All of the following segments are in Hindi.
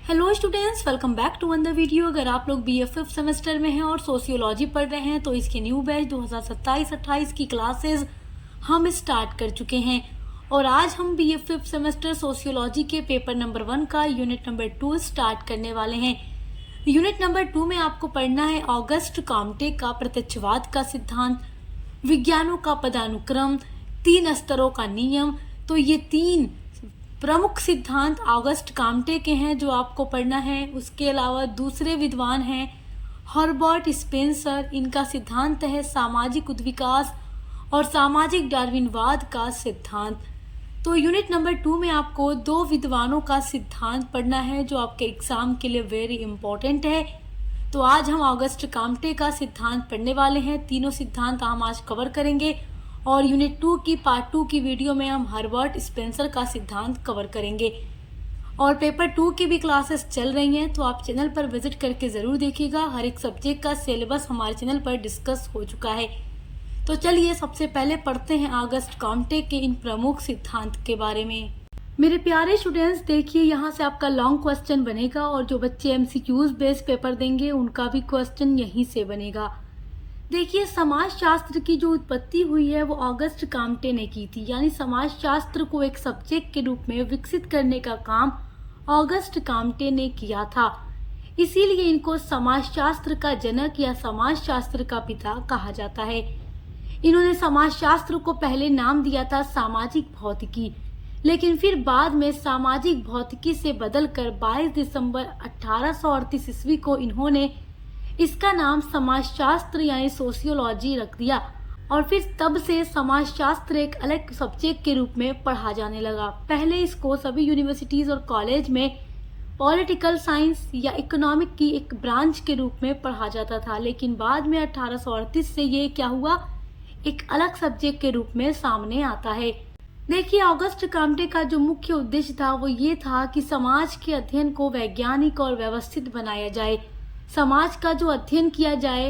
Hello students, welcome back to another video. अगर आप लोग BFF सेमेस्टर में हैं और सोशियोलॉजी पढ़ रहे हैं तो इसके न्यू बैच 2027-28 की क्लासेस हम स्टार्ट कर चुके हैं और आज हम BFF सेमेस्टर सोशियोलॉजी के पेपर नंबर 1 का यूनिट नंबर 2 स्टार्ट करने वाले हैं। यूनिट नंबर 2 में आपको पढ़ना है ऑगस्ट कॉम्टे का प्रत्यक्षवाद का सिद्धांत, विज्ञानों का पदानुक्रम, 3 स्तरों का नियम। तो ये 3 प्रमुख सिद्धांत ऑगस्ट कॉम्टे के हैं जो आपको पढ़ना है। उसके अलावा दूसरे विद्वान हैं हर्बर्ट स्पेंसर, इनका सिद्धांत है सामाजिक उद्विकास और सामाजिक डार्विनवाद का सिद्धांत। तो यूनिट नंबर 2 में आपको 2 विद्वानों का सिद्धांत पढ़ना है जो आपके एग्जाम के लिए वेरी इंपॉर्टेंट है। तो आज हम ऑगस्ट कॉम्टे का सिद्धांत पढ़ने वाले हैं। तीनों सिद्धांत हम आज कवर करेंगे और यूनिट 2 की पार्ट 2 की वीडियो में हम हर्बर्ट स्पेंसर का सिद्धांत कवर करेंगे। और पेपर 2 की भी क्लासेस चल रही हैं तो आप चैनल पर विजिट करके ज़रूर देखिएगा। हर एक सब्जेक्ट का सिलेबस हमारे चैनल पर डिस्कस हो चुका है। तो चलिए सबसे पहले पढ़ते हैं ऑगस्ट कॉम्टे के इन प्रमुख सिद्धांत के बारे में। मेरे प्यारे स्टूडेंट्स, देखिए यहाँ से आपका लॉन्ग क्वेश्चन बनेगा और जो बच्चे MCQs बेस्ड पेपर देंगे उनका भी क्वेश्चन यहीं से बनेगा। देखिए, समाजशास्त्र की जो उत्पत्ति हुई है वो ऑगस्ट कॉम्टे ने की थी, यानी समाजशास्त्र को एक सब्जेक्ट के रूप में विकसित करने का काम ऑगस्ट कॉम्टे ने किया था। इसीलिए इनको समाजशास्त्र का जनक या समाजशास्त्र का पिता कहा जाता है। इन्होंने समाजशास्त्र को पहले नाम दिया था सामाजिक भौतिकी, लेकिन फिर बाद में सामाजिक भौतिकी से बदलकर 22 दिसंबर 1838 ईस्वी को इन्होंने इसका नाम समाजशास्त्र यानी सोशियोलॉजी रख दिया और फिर तब से समाजशास्त्र एक अलग सब्जेक्ट के रूप में पढ़ा जाने लगा। पहले इसको सभी यूनिवर्सिटीज और कॉलेज में पॉलिटिकल साइंस या इकोनॉमिक की एक ब्रांच के रूप में पढ़ा जाता था, लेकिन बाद में 1838 से ये क्या हुआ, एक अलग सब्जेक्ट के रूप में सामने आता है। देखिए, ऑगस्ट कॉम्टे का जो मुख्य उद्देश्य था वो ये था कि समाज के अध्ययन को वैज्ञानिक और व्यवस्थित बनाया जाए। समाज का जो अध्ययन किया जाए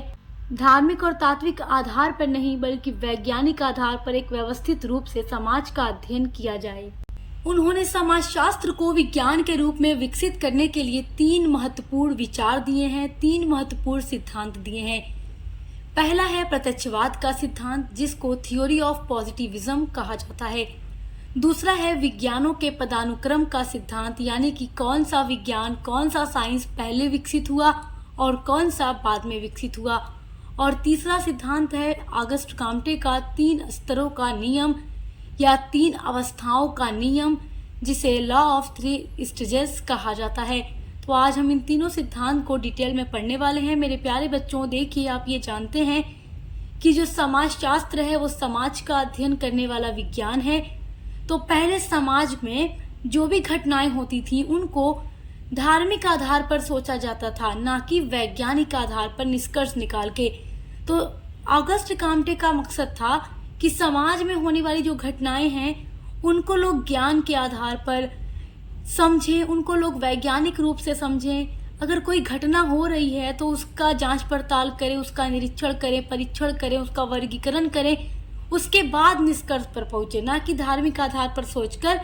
धार्मिक और तात्विक आधार पर नहीं बल्कि वैज्ञानिक आधार पर एक व्यवस्थित रूप से समाज का अध्ययन किया जाए। उन्होंने समाजशास्त्र को विज्ञान के रूप में विकसित करने के लिए 3 महत्वपूर्ण विचार दिए हैं, 3 महत्वपूर्ण सिद्धांत दिए हैं। पहला है प्रत्यक्षवाद का सिद्धांत, जिसको थ्योरी ऑफ पॉजिटिविज्म कहा जाता है। दूसरा है विज्ञानों के पदानुक्रम का सिद्धांत, यानी कि कौन सा विज्ञान, कौन सा साइंस पहले विकसित हुआ और कौन सा बाद में विकसित हुआ। और तीसरा सिद्धांत है ऑगस्ट कॉम्टे का 3 स्तरों का नियम या 3 अवस्थाओं का नियम, जिसे लॉ ऑफ 3 स्टेजेस कहा जाता है। तो आज हम इन तीनों सिद्धांत को डिटेल में पढ़ने वाले हैं। मेरे प्यारे बच्चों, देखिए, आप ये जानते हैं कि जो समाजशास्त्र है वो समाज का अध्ययन करने वाला विज्ञान है। तो पहले समाज में जो भी घटनाएं होती थी उनको धार्मिक आधार पर सोचा जाता था, ना कि वैज्ञानिक आधार पर निष्कर्ष निकाल के। तो ऑगस्ट कॉम्टे का मकसद था कि समाज में होने वाली जो घटनाएं हैं उनको लोग ज्ञान के आधार पर समझें, उनको लोग वैज्ञानिक रूप से समझें। अगर कोई घटना हो रही है तो उसका जांच पड़ताल करें, उसका निरीक्षण करें, परीक्षण करें, उसका वर्गीकरण करें, उसके बाद निष्कर्ष पर पहुंचे, ना कि धार्मिक आधार पर सोचकर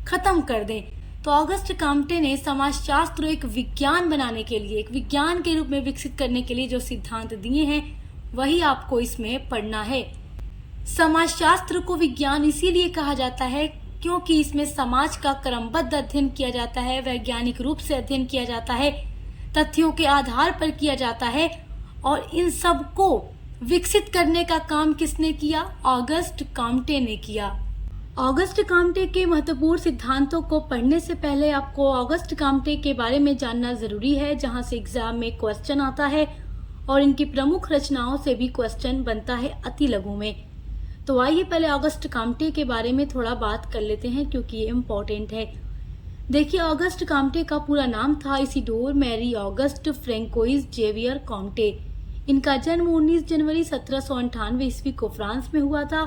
खत्म कर दें। तो ऑगस्ट कॉम्टे ने समाजशास्त्र एक विज्ञान बनाने के लिए, एक विज्ञान के रूप में विकसित करने के लिए जो सिद्धांत दिए हैं वही आपको इसमें पढ़ना है। समाजशास्त्र को विज्ञान इसीलिए कहा जाता है क्योंकि इसमें समाज का क्रमबद्ध अध्ययन किया जाता है, वैज्ञानिक रूप से अध्ययन किया जाता है, तथ्यों के आधार पर किया जाता है। और इन सब को विकसित करने का काम किसने किया? ऑगस्ट कॉम्टे ने किया। ऑगस्ट कॉम्टे के महत्वपूर्ण सिद्धांतों को पढ़ने से पहले आपको ऑगस्ट कॉम्टे के बारे में जानना जरूरी है, जहां से एग्जाम में क्वेश्चन आता है और इनकी प्रमुख रचनाओं से भी क्वेश्चन बनता है अति लघु में। तो आइए पहले ऑगस्ट कॉम्टे के बारे में थोड़ा बात कर लेते हैं क्योंकि ये इम्पोर्टेंट है। देखिए, ऑगस्ट कॉम्टे का पूरा नाम था Isidore Marie Auguste Francois Xavier Comte. इनका जन्म 19 जनवरी 1798 ईस्वी को फ्रांस में हुआ था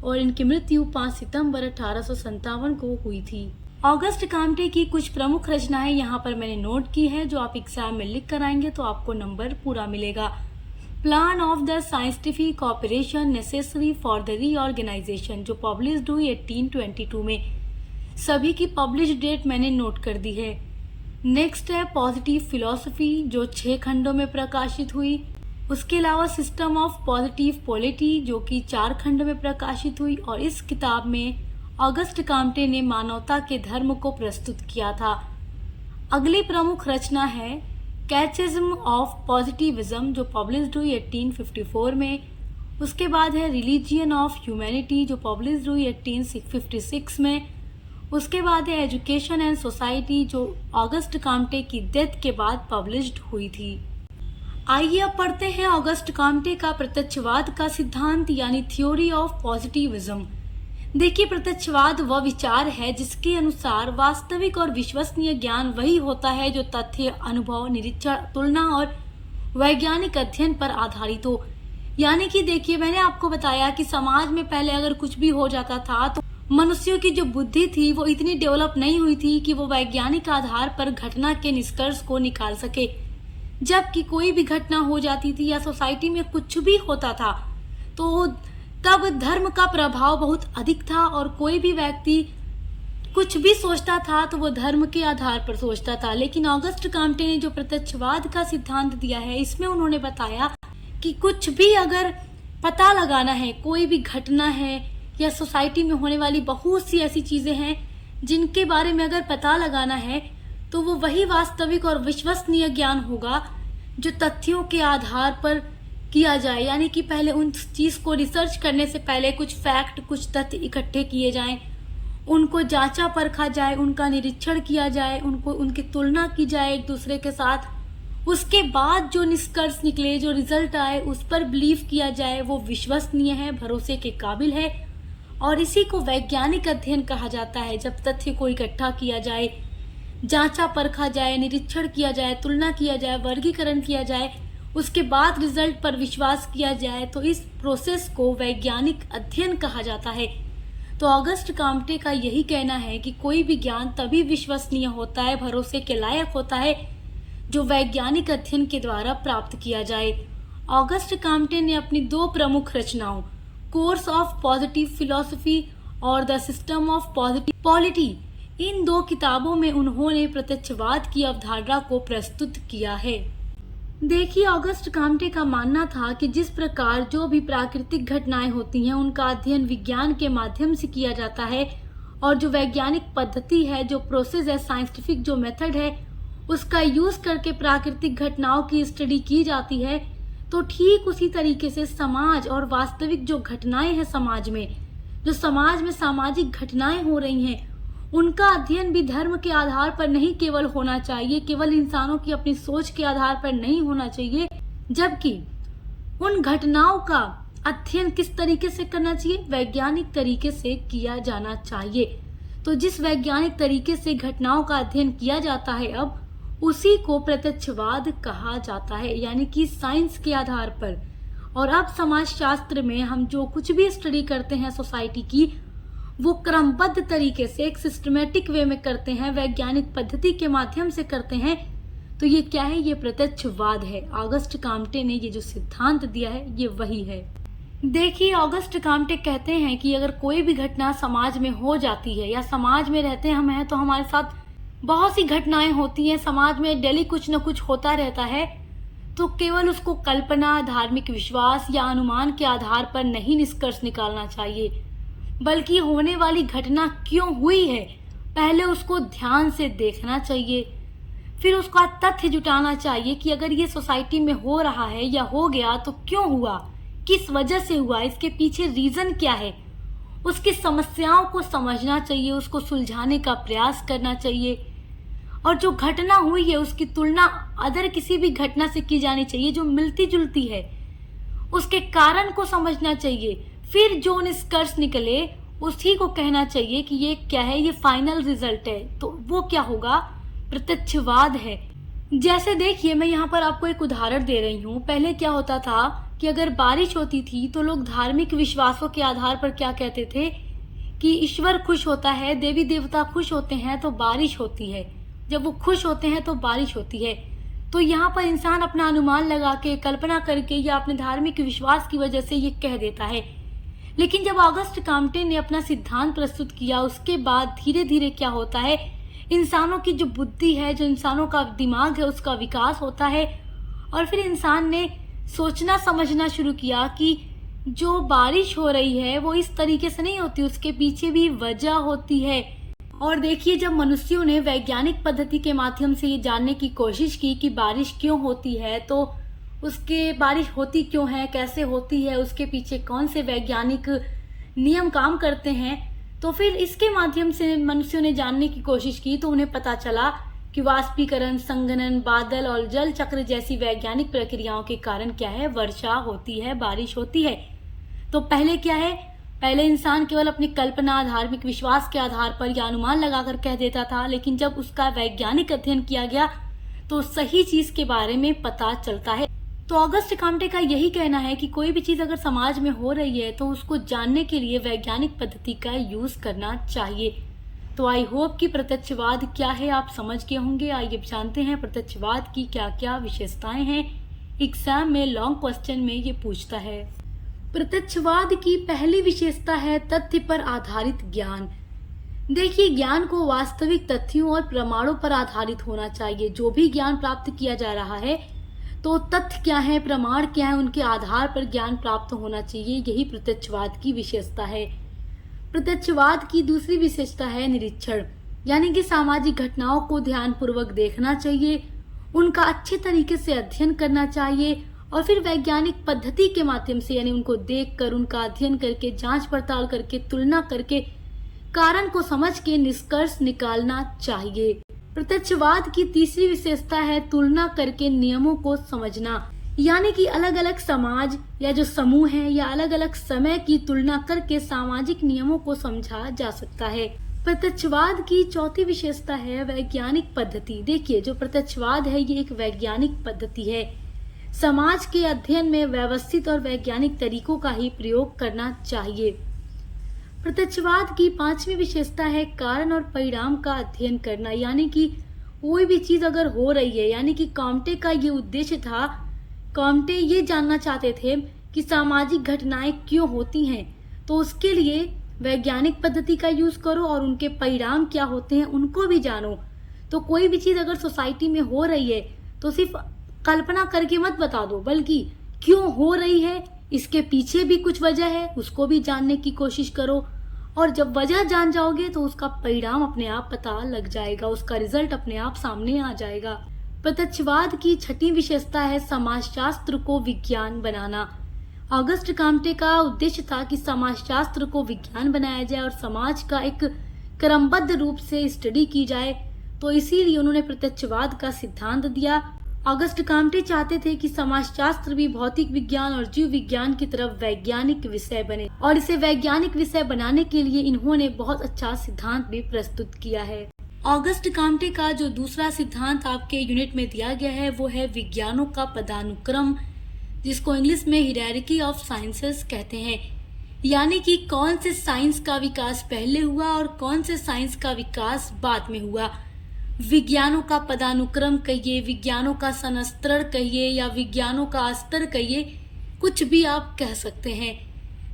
और इनकी मृत्यु 5 सितंबर 1857 को हुई थी। ऑगस्ट कॉम्टे की कुछ प्रमुख रचनाएं यहाँ पर मैंने नोट की है, जो आप एग्जाम में लिख कर आएंगे तो आपको नंबर पूरा मिलेगा। Plan of the scientific operation necessary for the reorganisation, जो पब्लिश्ड हुई 1822 में। सभी की पब्लिश डेट मैंने नोट कर दी है। नेक्स्ट है पॉजिटिव फिलॉसफी, जो 6 खंडों में प्रकाशित हुई। उसके अलावा सिस्टम ऑफ पॉजिटिव पॉलिटी, जो कि 4 खंडों में प्रकाशित हुई, और इस किताब में ऑगस्ट काम्टे ने मानवता के धर्म को प्रस्तुत किया था। अगली प्रमुख रचना है कैटेकिज्म ऑफ पॉजिटिविज्म, जो पब्लिश्ड हुई 1854 में। उसके बाद है रिलीजियन ऑफ ह्यूमैनिटी, जो पब्लिश्ड हुई 1856 में। उसके बाद है एजुकेशन एंड सोसाइटी, जो ऑगस्ट काम्टे की डेथ के बाद पब्लिश्ड हुई थी। आइए अब पढ़ते हैं ऑगस्ट काम्टे का प्रत्यक्षवाद का सिद्धांत यानी थ्योरी ऑफ पॉजिटिविज्म। देखिए, प्रत्यक्षवाद वह विचार है जिसके अनुसार वास्तविक और विश्वसनीय ज्ञान वही होता है जो तथ्य, अनुभव, निरीक्षण, तुलना और वैज्ञानिक अध्ययन पर आधारित हो। यानी कि देखिए, मैंने आपको बताया कि समाज में पहले अगर कुछ भी हो जाता था तो मनुष्यों की जो बुद्धि थी वो इतनी डेवलप नहीं हुई थी कि वो वैज्ञानिक आधार पर घटना के निष्कर्ष को निकाल सके। जबकि कोई भी घटना हो जाती थी या सोसाइटी में कुछ भी होता था तो तब धर्म का प्रभाव बहुत अधिक था, और कोई भी व्यक्ति कुछ भी सोचता था तो वो धर्म के आधार पर सोचता था। लेकिन ऑगस्ट काम्टे ने जो प्रत्यक्षवाद का सिद्धांत दिया है, इसमें उन्होंने बताया कि कुछ भी अगर पता लगाना है, कोई भी घटना है या सोसाइटी में होने वाली बहुत सी ऐसी चीजें हैं जिनके बारे में अगर पता लगाना है तो वो वही वास्तविक और विश्वसनीय ज्ञान होगा जो तथ्यों के आधार पर किया जाए। यानी कि पहले उन चीज को रिसर्च करने से पहले कुछ फैक्ट, कुछ तथ्य इकट्ठे किए जाएं, उनको जांचा परखा जाए, उनका निरीक्षण किया जाए, उनकी तुलना की जाए एक दूसरे के साथ। उसके बाद जो निष्कर्ष निकले, जो रिजल्ट आए, उस पर बिलीव किया जाए, वो विश्वसनीय है, भरोसे के काबिल है। और इसी को वैज्ञानिक अध्ययन कहा जाता है। जब तथ्य को इकट्ठा किया जाए, जांचा परखा जाए, निरीक्षण किया जाए, तुलना किया जाए, वर्गीकरण किया जाए, उसके बाद रिजल्ट पर विश्वास किया जाए, तो इस प्रोसेस को वैज्ञानिक अध्ययन कहा जाता है। तो ऑगस्ट काम्टे का यही कहना है कि कोई भी ज्ञान तभी विश्वसनीय होता है, भरोसे के लायक होता है, जो वैज्ञानिक अध्ययन के द्वारा प्राप्त किया जाए। ऑगस्ट काम्टे ने अपनी 2 प्रमुख रचनाओं, कोर्स ऑफ पॉजिटिव फिलॉसफी और the system of positive polity, इन 2 किताबों में उन्होंने प्रत्यक्षवाद की अवधारणा को प्रस्तुत किया है। देखिए, ऑगस्ट काम्टे का मानना था कि जिस प्रकार जो भी प्राकृतिक घटनाएं होती हैं उनका अध्ययन विज्ञान के माध्यम से किया जाता है, और जो वैज्ञानिक पद्धति है, जो प्रोसेस है, साइंटिफिक जो मेथड है, उसका यूज करके प्राकृतिक घटनाओं की स्टडी की जाती है, तो ठीक उसी तरीके से समाज और वास्तविक जो घटनाएं हैं समाज में, जो समाज में सामाजिक घटनाएं हो रही हैं, उनका अध्ययन भी धर्म के आधार पर नहीं केवल होना चाहिए, केवल इंसानों की अपनी सोच के आधार पर नहीं होना चाहिए, जबकि उन घटनाओं का अध्ययन किस तरीके से करना चाहिए, वैज्ञानिक तरीके से किया जाना चाहिए। तो जिस वैज्ञानिक तरीके से घटनाओं का अध्ययन किया जाता है अब, उसी को प्रत्यक्षवाद कहा जाता है, यानी कि साइंस के आधार पर। और अब समाजशास्त्र में हम जो कुछ भी स्टडी करते हैं सोसाइटी की, वो क्रमबद्ध तरीके से एक सिस्टमेटिक वे में करते हैं, वैज्ञानिक पद्धति के माध्यम से करते हैं। तो ये क्या है? ये प्रत्यक्षवाद है। ऑगस्ट काम्टे ने ये जो सिद्धांत दिया है ये वही है। देखिए, ऑगस्ट काम्टे कहते हैं कि अगर कोई भी घटना समाज में हो जाती है या समाज में रहते हैं हम हैं तो हमारे साथ बहुत सी घटनाएं होती हैं, समाज में डेली कुछ न कुछ होता रहता है, तो केवल उसको कल्पना, धार्मिक विश्वास या अनुमान के आधार पर नहीं निष्कर्ष निकालना चाहिए, बल्कि होने वाली घटना क्यों हुई है पहले उसको ध्यान से देखना चाहिए। फिर उसका तथ्य जुटाना चाहिए कि अगर ये सोसाइटी में हो रहा है या हो गया तो क्यों हुआ, किस वजह से हुआ, इसके पीछे रीजन क्या है, उसकी समस्याओं को समझना चाहिए, उसको सुलझाने का प्रयास करना चाहिए। और जो घटना हुई है उसकी तुलना अदर किसी भी घटना से की जानी चाहिए जो मिलती जुलती है, उसके कारण को समझना चाहिए। फिर जो निष्कर्ष निकले उसी को कहना चाहिए कि ये क्या है, ये फाइनल रिजल्ट है। तो वो क्या होगा? प्रत्यक्षवाद है। जैसे देखिए, मैं यहाँ पर आपको एक उदाहरण दे रही हूँ। पहले क्या होता था कि अगर बारिश होती थी तो लोग धार्मिक विश्वासों के आधार पर क्या कहते थे कि ईश्वर खुश होता है, देवी देवता खुश होते हैं तो बारिश होती है, जब वो खुश होते हैं तो बारिश होती है। तो यहाँ पर इंसान अपना अनुमान लगा के, कल्पना करके या अपने धार्मिक विश्वास की वजह से ये कह देता है। लेकिन जब ऑगस्ट काम्टे ने अपना सिद्धांत प्रस्तुत किया उसके बाद धीरे धीरे क्या होता है, इंसानों की जो बुद्धि है, जो इंसानों का दिमाग है, उसका विकास होता है। और फिर इंसान ने सोचना समझना शुरू किया कि जो बारिश हो रही है वो इस तरीके से नहीं होती, उसके पीछे भी वजह होती है। और देखिए, जब मनुष्यों ने वैज्ञानिक पद्धति के माध्यम से ये जानने की कोशिश की कि बारिश क्यों होती है, तो उसके बारिश होती क्यों है, कैसे होती है, उसके पीछे कौन से वैज्ञानिक नियम काम करते हैं, तो फिर इसके माध्यम से मनुष्यों ने जानने की कोशिश की तो उन्हें पता चला कि वाष्पीकरण, संघनन, बादल और जल चक्र जैसी वैज्ञानिक प्रक्रियाओं के कारण क्या है, वर्षा होती है, बारिश होती है। तो पहले क्या है, पहले इंसान केवल अपनी कल्पना, धार्मिक विश्वास के आधार पर या अनुमान लगाकर कह देता था, लेकिन जब उसका वैज्ञानिक अध्ययन किया गया तो सही चीज के बारे में पता चलता है। तो ऑगस्ट काम्टे का यही कहना है कि कोई भी चीज अगर समाज में हो रही है तो उसको जानने के लिए वैज्ञानिक पद्धति का यूज करना चाहिए। तो आई होप कि प्रत्यक्षवाद क्या है आप समझ गए होंगे। आइए जानते हैं प्रत्यक्षवाद की क्या क्या विशेषताएं हैं। एग्जाम में लॉन्ग क्वेश्चन में ये पूछता है। प्रत्यक्षवाद की पहली विशेषता है तथ्य पर आधारित ज्ञान। देखिए, ज्ञान को वास्तविक तथ्यों और प्रमाणों पर आधारित होना चाहिए। जो भी ज्ञान प्राप्त किया जा रहा है तो तथ्य क्या है, प्रमाण क्या है, उनके आधार पर ज्ञान प्राप्त होना चाहिए। यही प्रत्यक्षवाद की विशेषता है। प्रत्यक्षवाद की दूसरी विशेषता है निरीक्षण, यानी कि सामाजिक घटनाओं को ध्यानपूर्वक देखना चाहिए, उनका अच्छे तरीके से अध्ययन करना चाहिए और फिर वैज्ञानिक पद्धति के माध्यम से, यानी उनको देखकर, उनका अध्ययन करके, जांच पड़ताल करके, तुलना करके, कारण को समझ के निष्कर्ष निकालना चाहिए। प्रत्यक्षवाद की तीसरी विशेषता है तुलना करके नियमों को समझना, यानी कि अलग अलग समाज या जो समूह है या अलग अलग समय की तुलना करके सामाजिक नियमों को समझा जा सकता है। प्रत्यक्षवाद की चौथी विशेषता है वैज्ञानिक पद्धति। देखिए, जो प्रत्यक्षवाद है ये एक वैज्ञानिक पद्धति है। समाज के अध्ययन में व्यवस्थित और वैज्ञानिक तरीकों का ही प्रयोग करना चाहिए। प्रत्यक्षवाद की पांचवी विशेषता है कारण और परिणाम का अध्ययन करना, यानी कि कोई भी चीज अगर हो रही है, यानी कि काम्टे का ये उद्देश्य था, काम्टे ये जानना चाहते थे कि सामाजिक घटनाएं क्यों होती हैं, तो उसके लिए वैज्ञानिक पद्धति का यूज करो और उनके परिणाम क्या होते हैं उनको भी जानो। तो कोई भी चीज अगर सोसाइटी में हो रही है तो सिर्फ कल्पना करके मत बता दो, बल्कि क्यों हो रही है, इसके पीछे भी कुछ वजह है, उसको भी जानने की कोशिश करो। और जब वजह जान जाओगे तो उसका परिणाम अपने आप पता लग जाएगा, उसका रिजल्ट अपने आप सामने आ जाएगा। प्रत्यक्षवाद की छठी विशेषता है समाजशास्त्र को विज्ञान बनाना। ऑगस्ट काम्टे का उद्देश्य था कि समाजशास्त्र को विज्ञान बनाया जाए और समाज का एक क्रमबद्ध रूप से स्टडी की जाए, तो इसीलिए उन्होंने प्रत्यक्षवाद का सिद्धांत दिया। ऑगस्ट काम्टे चाहते थे कि समाजशास्त्र भी भौतिक विज्ञान और जीव विज्ञान की तरफ वैज्ञानिक विषय बने, और इसे वैज्ञानिक विषय बनाने के लिए इन्होंने बहुत अच्छा सिद्धांत भी प्रस्तुत किया है। ऑगस्ट काम्टे का जो दूसरा सिद्धांत आपके यूनिट में दिया गया है वो है विज्ञानों का पदानुक्रम, जिसको इंग्लिश में हायरार्की ऑफ साइंसेस कहते हैं, यानी कि कौन से साइंस का विकास पहले हुआ और कौन से साइंस का विकास बाद में हुआ। विज्ञानों का पदानुक्रम कहिए, विज्ञानों का संस्तरण कहिए या विज्ञानों का स्तर कहिए, कुछ भी आप कह सकते हैं।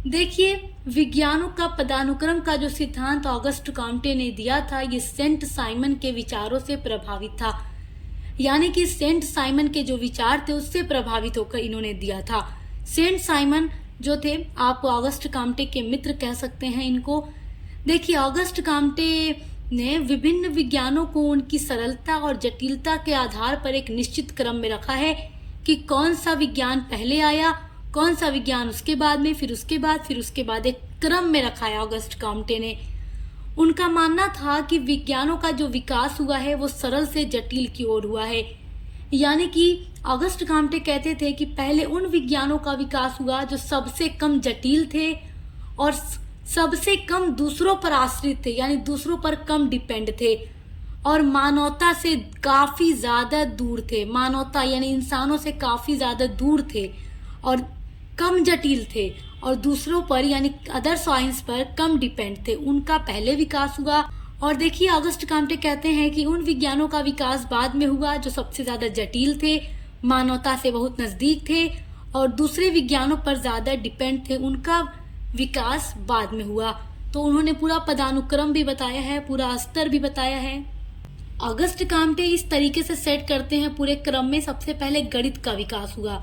देखिए, विज्ञानों का पदानुक्रम का जो सिद्धांत ऑगस्ट काम्टे ने दिया था ये सेंट साइमन के विचारों से प्रभावित था, यानी कि सेंट साइमन के जो विचार थे उससे प्रभावित होकर इन्होंने दिया था। सेंट साइमन जो थे, आप ऑगस्ट काम्टे के मित्र कह सकते हैं इनको। देखिए, ऑगस्ट काम्टे ने विभिन्न विज्ञानों को उनकी सरलता और जटिलता के आधार पर एक निश्चित क्रम में रखा है कि कौन सा विज्ञान पहले आया, कौन सा विज्ञान उसके बाद में, फिर उसके बाद एक क्रम में रखा है ऑगस्ट काम्टे ने। उनका मानना था कि विज्ञानों का जो विकास हुआ है वो सरल से जटिल की ओर हुआ है, यानी कि ऑगस्ट काम्टे कहते थे कि पहले उन विज्ञानों का विकास हुआ जो सबसे कम जटिल थे और सबसे कम दूसरों पर आश्रित थे, यानी दूसरों पर कम डिपेंड थे और मानवता से काफी ज्यादा दूर थे। मानवता यानी इंसानों से काफी ज्यादा दूर थे और कम जटिल थे और दूसरों पर यानी अदर साइंस पर कम डिपेंड थे। उनका पहले विकास हुआ। और देखिए, ऑगस्ट काम्टे कहते हैं कि उन विज्ञानों का विकास बाद में हुआ जो सबसे ज्यादा जटिल थे, मानवता से बहुत नजदीक थे और दूसरे विज्ञानों पर ज्यादा डिपेंड थे, उनका विकास बाद में हुआ। तो उन्होंने पूरा पदानुक्रम भी बताया है, पूरा स्तर भी बताया है। ऑगस्ट काम्टे इस तरीके से सेट करते हैं पूरे क्रम में। सबसे पहले गणित का विकास हुआ,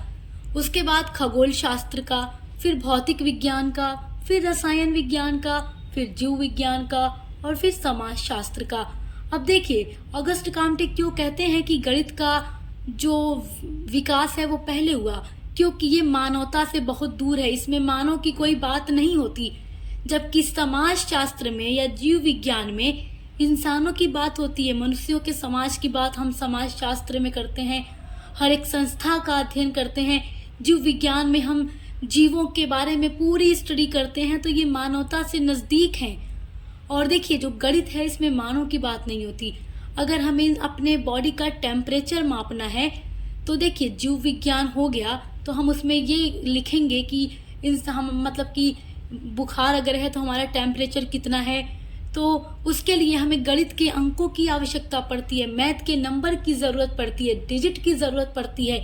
उसके बाद खगोल शास्त्र का, फिर भौतिक विज्ञान का, फिर रसायन विज्ञान का, फिर जीव विज्ञान का और फिर समाज शास्त्र का। अब देखिए ऑगस्ट काम्टे क्यों कहते हैं कि गणित का जो विकास है वो पहले हुआ, क्योंकि ये मानवता से बहुत दूर है, इसमें मानव की कोई बात नहीं होती। जबकि समाज शास्त्र में या जीव विज्ञान में इंसानों की बात होती है, मनुष्यों के समाज की बात हम समाज शास्त्र में करते हैं, हर एक संस्था का अध्ययन करते हैं। जीव विज्ञान में हम जीवों के बारे में पूरी स्टडी करते हैं, तो ये मानवता से नज़दीक हैं। और देखिए जो गणित है इसमें मानव की बात नहीं होती। अगर हमें अपने बॉडी का टेम्परेचर मापना है तो देखिए जीव विज्ञान हो गया, तो हम उसमें ये लिखेंगे कि हम मतलब कि बुखार अगर है तो हमारा टेम्परेचर कितना है, तो उसके लिए हमें गणित के अंकों की आवश्यकता पड़ती है, मैथ के नंबर की ज़रूरत पड़ती है, डिजिट की ज़रूरत पड़ती है।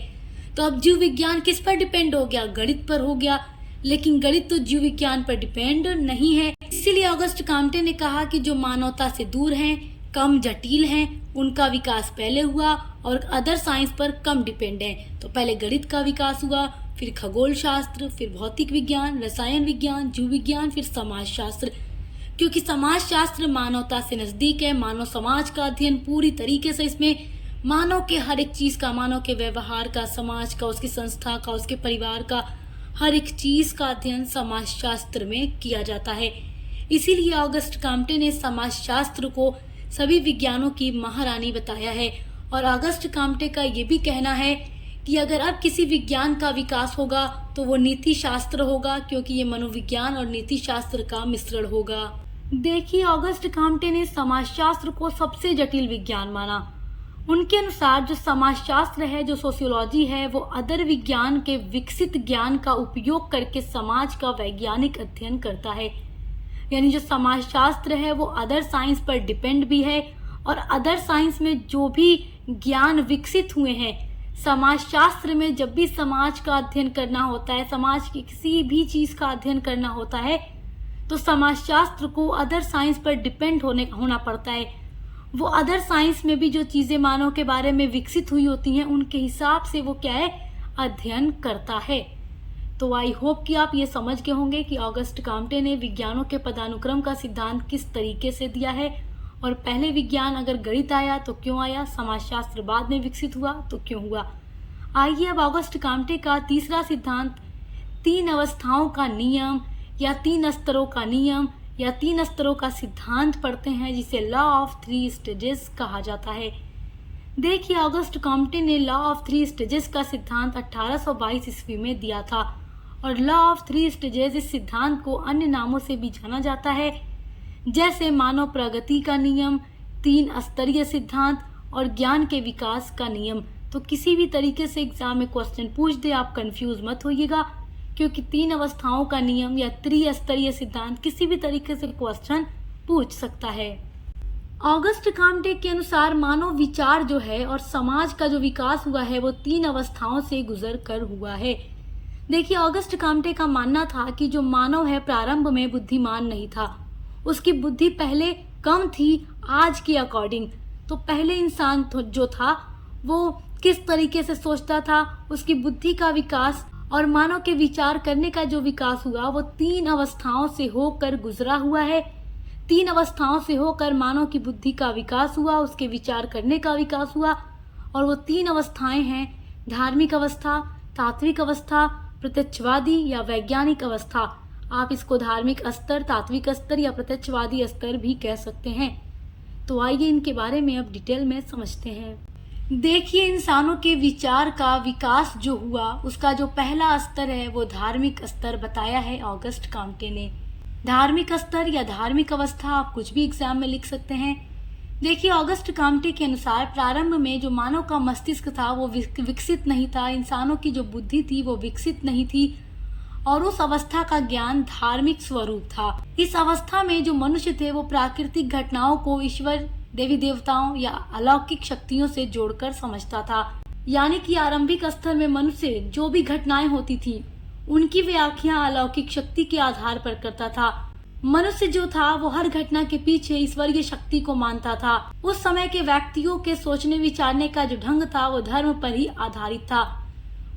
तो अब जीव विज्ञान किस पर डिपेंड हो गया? गणित पर हो गया। लेकिन गणित तो जीव विज्ञान पर डिपेंड नहीं है। इसीलिए ऑगस्ट काम्टे ने कहा कि जो मानवता से दूर हैं, कम जटिल हैं, उनका विकास पहले हुआ और अदर साइंस पर कम डिपेंड है। तो पहले गणित का विकास हुआ, फिर खगोल शास्त्र, फिर भौतिक विज्ञान, रसायन विज्ञान, जीव विज्ञान, फिर समाज शास्त्र। क्योंकि समाज शास्त्र मानवता से नज़दीक है, मानव समाज का अध्ययन पूरी तरीके से इसमें मानव के हर एक चीज़ का, मानव के व्यवहार का, समाज का, उसकी संस्था का, उसके परिवार का, हर एक चीज़ का अध्ययन समाज शास्त्र में किया जाता है। इसीलिए ऑगस्ट काम्टे ने समाज शास्त्र को सभी विज्ञानों की महारानी बताया है। और ऑगस्ट काम्टे का ये भी कहना है कि अगर अब किसी विज्ञान का विकास होगा तो वो नीति शास्त्र होगा, क्योंकि ये मनोविज्ञान और नीति शास्त्र का मिश्रण होगा। देखिए ऑगस्ट काम्टे ने समाजशास्त्र को सबसे जटिल विज्ञान माना। उनके अनुसार जो समाजशास्त्र है, जो सोशियोलॉजी है, वो अदर विज्ञान के विकसित ज्ञान का उपयोग करके समाज का वैज्ञानिक अध्ययन करता है। यानी जो समाजशास्त्र है वो अदर साइंस पर डिपेंड भी है, और अदर साइंस में जो भी ज्ञान विकसित हुए हैं, समाजशास्त्र में जब भी समाज का अध्ययन करना होता है, समाज की किसी भी चीज़ का अध्ययन करना होता है, तो समाजशास्त्र को अदर साइंस पर डिपेंड होना पड़ता है। वो अदर साइंस में भी जो चीज़ें मानव के बारे में विकसित हुई होती हैं, उनके हिसाब से वो क्या है, अध्ययन करता है। तो आई होप कि आप ये समझ गए होंगे कि ऑगस्ट काम्टे ने विज्ञानों के पदानुक्रम का सिद्धांत किस तरीके से दिया है, और पहले विज्ञान अगर गणित आया तो क्यों आया, समाजशास्त्र बाद में विकसित हुआ तो क्यों हुआ। आइए अब ऑगस्ट काम्टे का तीसरा सिद्धांत, 3 अवस्थाओं का नियम या 3 स्तरों का नियम या 3 स्तरों का सिद्धांत पढ़ते हैं, जिसे लॉ ऑफ 3 स्टेजेस कहा जाता है। देखिए ऑगस्ट काम्टे ने लॉ ऑफ 3 स्टेजेस का सिद्धांत 1822 ईस्वी में दिया था, और लॉ ऑफ 3 स्टेजेस इस सिद्धांत को अन्य नामों से भी जाना जाता है, जैसे मानव प्रगति का नियम, 3 स्तरीय सिद्धांत और ज्ञान के विकास का नियम। तो किसी भी तरीके से एग्जाम में क्वेश्चन पूछ दे, आप कंफ्यूज मत होइएगा, क्योंकि 3 अवस्थाओं का नियम या त्रिस्तरीय सिद्धांत किसी भी तरीके से क्वेश्चन पूछ सकता है। ऑगस्ट काम्टे के अनुसार मानव विचार जो है और समाज का जो विकास हुआ है वो 3 अवस्थाओं से गुजर कर हुआ है। देखिए ऑगस्ट काम्टे का मानना था कि जो मानव है प्रारंभ में बुद्धिमान नहीं था, उसकी बुद्धि पहले कम थी आज के अकॉर्डिंग। तो पहले इंसान जो था वो किस तरीके से सोचता था, उसकी बुद्धि का विकास और मानव के विचार करने का जो विकास हुआ वो 3 अवस्थाओं से होकर गुजरा हुआ है। 3 अवस्थाओं से होकर मानव की बुद्धि का विकास हुआ, उसके विचार करने का विकास हुआ, और वो 3 अवस्थाएं हैं, धार्मिक अवस्था, तात्विक अवस्था, प्रत्यक्षवादी या वैज्ञानिक अवस्था। आप इसको धार्मिक स्तर, तात्विक स्तर या प्रत्यक्षवादी स्तर भी कह सकते हैं। तो आइए इनके बारे में अब डिटेल में समझते हैं। देखिए इंसानों के विचार का विकास जो हुआ उसका जो पहला स्तर है वो धार्मिक स्तर बताया है ऑगस्ट काम्टे ने। धार्मिक स्तर या धार्मिक अवस्था आप कुछ भी एग्जाम में लिख सकते हैं। देखिए ऑगस्ट काम्टे के अनुसार प्रारंभ में जो मानव का मस्तिष्क था वो विकसित नहीं था, इंसानों की जो बुद्धि थी वो विकसित नहीं थी, और उस अवस्था का ज्ञान धार्मिक स्वरूप था। इस अवस्था में जो मनुष्य थे वो प्राकृतिक घटनाओं को ईश्वर, देवी देवताओं या अलौकिक शक्तियों से जोड़कर समझता था। यानी कि आरंभिक स्तर में मनुष्य जो भी घटनाएं होती थी उनकी व्याख्या अलौकिक शक्ति के आधार पर करता था। मनुष्य जो था वो हर घटना के पीछे ईश्वरीय शक्ति को मानता था। उस समय के व्यक्तियों के सोचने विचारने का जो ढंग था वो धर्म पर ही आधारित था।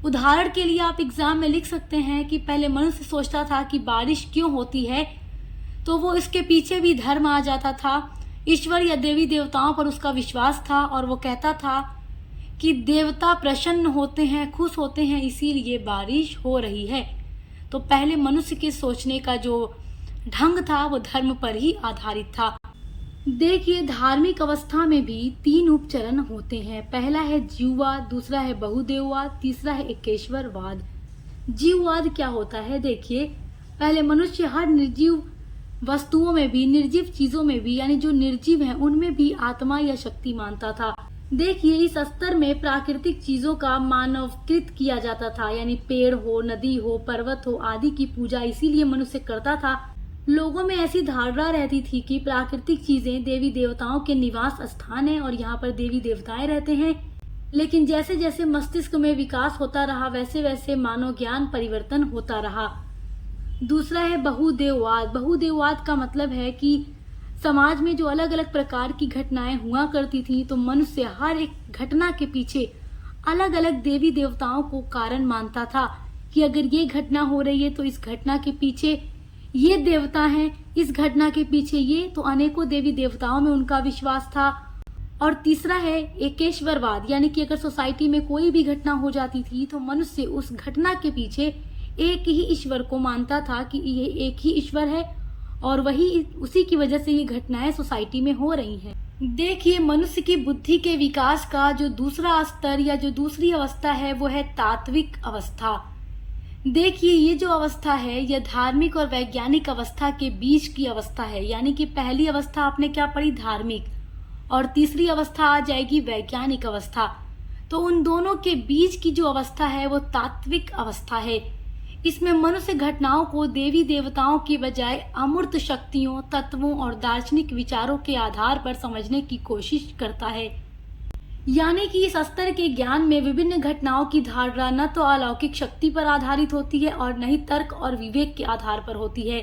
उदाहरण के लिए आप एग्जाम में लिख सकते हैं कि पहले मनुष्य सोचता था कि बारिश क्यों होती है, तो वो इसके पीछे भी धर्म आ जाता था। ईश्वर या देवी देवताओं पर उसका विश्वास था और वो कहता था कि देवता प्रसन्न होते हैं, खुश होते हैं, इसीलिए बारिश हो रही है। तो पहले मनुष्य के सोचने का जो ढंग था वो धर्म पर ही आधारित था। देखिए, धार्मिक अवस्था में भी 3 उपचरण होते हैं। पहला है जीववाद, दूसरा है बहुदेववाद, तीसरा है एकेश्वरवाद। जीववाद क्या होता है? देखिए, पहले मनुष्य हर निर्जीव वस्तुओं में भी, निर्जीव चीजों में भी, यानी जो निर्जीव है उनमें भी आत्मा या शक्ति मानता था। देखिए, इस स्तर में प्राकृतिक चीजों का मानवकृत किया जाता था, यानी पेड़ हो, नदी हो, पर्वत हो आदि की पूजा इसीलिए मनुष्य करता था। लोगों में ऐसी धारणा रहती थी कि प्राकृतिक चीजें देवी देवताओं के निवास स्थान है और यहाँ पर देवी देवताएं रहते हैं। लेकिन जैसे जैसे मस्तिष्क में विकास होता रहा वैसे वैसे मानव ज्ञान परिवर्तन होता रहा। दूसरा है बहुदेववाद। बहुदेववाद का मतलब है कि समाज में जो अलग अलग प्रकार की घटनाएं हुआ करती थी, तो मनुष्य हर एक घटना के पीछे अलग अलग देवी देवताओं को कारण मानता था कि अगर ये घटना हो रही है तो इस घटना के पीछे ये देवता हैं, इस घटना के पीछे ये, तो अनेकों देवी देवताओं में उनका विश्वास था। और तीसरा है एकेश्वरवाद, यानी कि अगर सोसाइटी में कोई भी घटना हो जाती थी तो मनुष्य उस घटना के पीछे एक ही ईश्वर को मानता था कि ये एक ही ईश्वर है और वही उसी की वजह से ये घटनाएं सोसाइटी में हो रही हैं। देखिए, मनुष्य की बुद्धि के विकास का जो दूसरा स्तर या जो दूसरी अवस्था है वो है तात्विक अवस्था। देखिए, ये जो अवस्था है यह धार्मिक और वैज्ञानिक अवस्था के बीच की अवस्था है। यानी कि पहली अवस्था आपने क्या पढ़ी? धार्मिक, और तीसरी अवस्था आ जाएगी वैज्ञानिक अवस्था। तो उन दोनों के बीच की जो अवस्था है वो तात्विक अवस्था है। इसमें मनुष्य घटनाओं को देवी देवताओं की बजाय अमूर्त शक्तियों, तत्वों और दार्शनिक विचारों के आधार पर समझने की कोशिश करता है। यानी कि इस स्तर के ज्ञान में विभिन्न घटनाओं की धारणा न तो अलौकिक शक्ति पर आधारित होती है और न ही तर्क और विवेक के आधार पर होती है।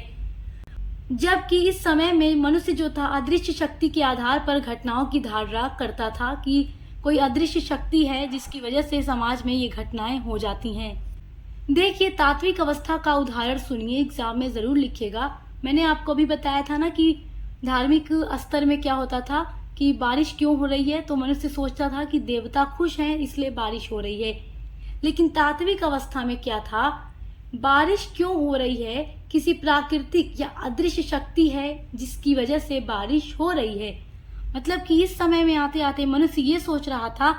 जबकि इस समय में मनुष्य जो था अदृश्य शक्ति के आधार पर घटनाओं की धारणा करता था कि कोई अदृश्य शक्ति है जिसकी वजह से समाज में ये घटनाएं हो जाती हैं। देखिए, तात्विक अवस्था का उदाहरण सुनिए, एग्जाम में जरूर लिखिएगा। मैंने आपको भी बताया था ना कि धार्मिक स्तर में क्या होता था कि बारिश क्यों हो रही है, तो मनुष्य सोचता था कि देवता खुश हैं इसलिए बारिश हो रही है। लेकिन तात्विक अवस्था में क्या था? बारिश क्यों हो रही है? किसी प्राकृतिक या अदृश्य शक्ति है जिसकी वजह से बारिश हो रही है। मतलब कि इस समय में आते आते मनुष्य ये सोच रहा था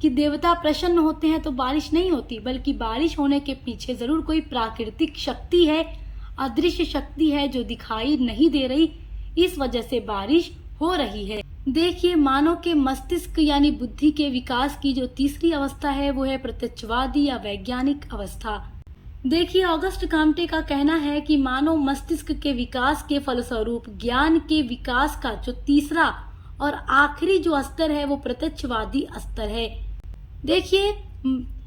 कि देवता प्रसन्न होते हैं तो बारिश नहीं होती, बल्कि बारिश होने के पीछे जरूर कोई प्राकृतिक शक्ति है, अदृश्य शक्ति है जो दिखाई नहीं दे रही, इस वजह से बारिश हो रही है। देखिए, मानव के मस्तिष्क यानी बुद्धि के विकास की जो तीसरी अवस्था है वो है प्रत्यक्षवादी या वैज्ञानिक अवस्था। देखिए, ऑगस्ट काम्टे का कहना है कि मानव मस्तिष्क के विकास के फलस्वरूप ज्ञान के विकास का जो तीसरा और आखिरी जो स्तर है वो प्रत्यक्षवादी स्तर है। देखिए,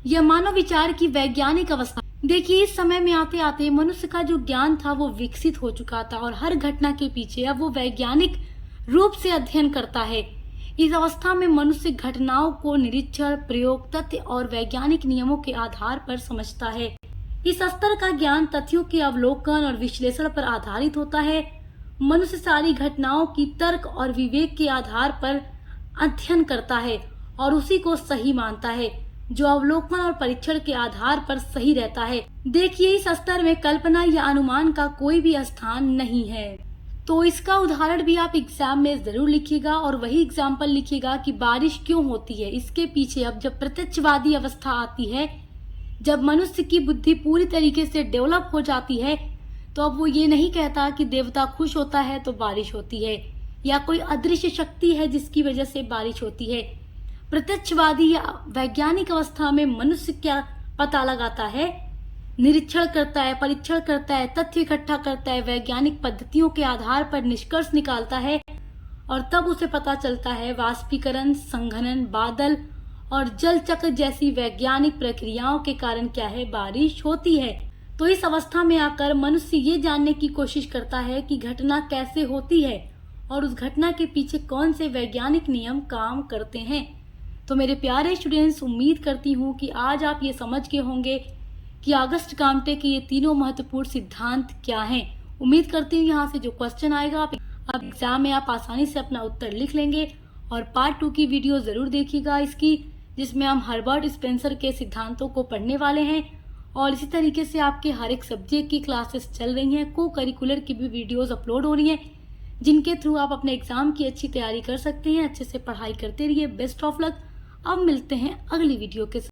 यह मानव विचार की वैज्ञानिक अवस्था। देखिए, इस समय में आते आते मनुष्य का जो ज्ञान था वो विकसित हो चुका था और हर घटना के पीछे अब वो वैज्ञानिक रूप से अध्ययन करता है। इस अवस्था में मनुष्य घटनाओं को निरीक्षण, प्रयोग, तथ्य और वैज्ञानिक नियमों के आधार पर समझता है। इस स्तर का ज्ञान तथ्यों के अवलोकन और विश्लेषण पर आधारित होता है। मनुष्य सारी घटनाओं की तर्क और विवेक के आधार पर अध्ययन करता है और उसी को सही मानता है, जो अवलोकन और परीक्षण के आधार पर सही रहता है। देखिए, इस स्तर में कल्पना या अनुमान का कोई भी स्थान नहीं है। तो इसका उदाहरण भी आप एग्जाम में जरूर लिखिएगा और वही एग्जाम्पल लिखिएगा कि बारिश क्यों होती है। इसके पीछे अब जब प्रत्यक्षवादी अवस्था आती है, जब मनुष्य की बुद्धि पूरी तरीके से डेवलप हो जाती है, तो अब वो ये नहीं कहता कि देवता खुश होता है तो बारिश होती है या कोई अदृश्य शक्ति है जिसकी वजह से बारिश होती है। प्रत्यक्षवादी या वैज्ञानिक अवस्था में मनुष्य क्या पता लगाता है? निरीक्षण करता है, परीक्षण करता है, तथ्य इकट्ठा करता है, वैज्ञानिक पद्धतियों के आधार पर निष्कर्ष निकालता है और तब उसे पता चलता है वाष्पीकरण, संघनन, बादल और जल चक्र जैसी वैज्ञानिक प्रक्रियाओं के कारण क्या है? बारिश होती है। तो तो इस अवस्था में आकर मनुष्य ये जानने की कोशिश करता है कि घटना कैसे होती है और उस घटना के पीछे कौन से वैज्ञानिक नियम काम करते हैं। तो मेरे प्यारे स्टूडेंट्स, उम्मीद करती हूँ कि आज आप ये समझ गए होंगे कि ऑगस्ट काम्टे के ये तीनों महत्वपूर्ण सिद्धांत क्या हैं। उम्मीद करती हूँ यहाँ से जो क्वेश्चन आएगा आप एग्जाम में आप आसानी से अपना उत्तर लिख लेंगे। और पार्ट 2 की वीडियो जरूर देखिएगा इसकी, जिसमें हम हर्बर्ट स्पेंसर के सिद्धांतों को पढ़ने वाले हैं। और इसी तरीके से आपके हर एक सब्जेक्ट की क्लासेस चल रही हैं, को करिकुलर की भी वीडियोस अपलोड हो रही हैं, जिनके थ्रू आप अपने एग्जाम की अच्छी तैयारी कर सकते हैं। अच्छे से पढ़ाई करते रहिए। Best of luck. अब मिलते हैं अगली वीडियो के साथ।